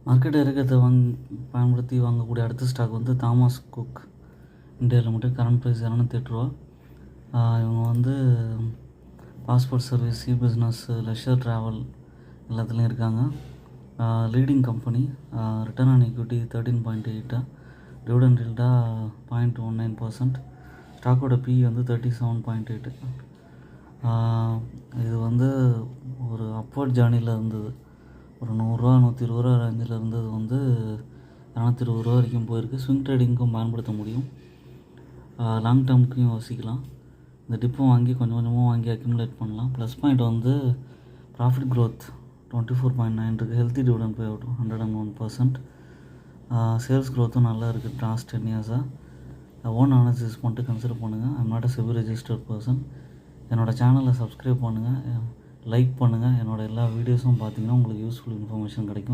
Market இறக்கத்தை பயன்படுத்தி வாங்கக்கூடிய அடுத்த ஸ்டாக் வந்து Thomas Cook India Limited. Current price ரூ. 230. இவங்க வந்து passport service, business, leisure travel எல்லாத்துலேயும் இருக்காங்க. Leading company. Return on equity 13.8, dividend ஈல்டாக 0.19%. ஸ்டாக்கோட பி வந்து 37.8. இது வந்து ஒரு அப்வர்ட் ஜேர்னியில் இருந்தது. ஒரு ₹100, ₹120 ரேஞ்சில் இருந்தது வந்து ₹220 வரைக்கும் போயிருக்கு. ஸ்விங் ட்ரேடிங்க்கும் பயன்படுத்த முடியும், லாங் டேர்முக்கும் யோசிக்கலாம். இந்த டிப்பும் வாங்கி கொஞ்சம் கொஞ்சமாக வாங்கி அக்யூமுலேட் பண்ணலாம். ப்ளஸ் பாயிண்ட் வந்து ப்ராஃபிட் க்ரோத் 24.9 இருக்குது. Healthy dividend pay out 101%. Sales க்ரோத்தும் நல்லா இருக்குது லாஸ்ட் 10 இயர்ஸாக. ஓன் அனாலிசிஸ் பண்ணிட்டு கன்சிடர் பண்ணுங்கள். I'm not a SEBI registered person. என்னோடய சேனலை சப்ஸ்கிரைப் பண்ணுங்கள், லைக் பண்ணுங்கள். என்னோடய எல்லா வீடியோஸும் பார்த்தீங்கன்னா உங்களுக்கு யூஸ்ஃபுல் இன்ஃபர்மேஷன் கிடைக்கும்.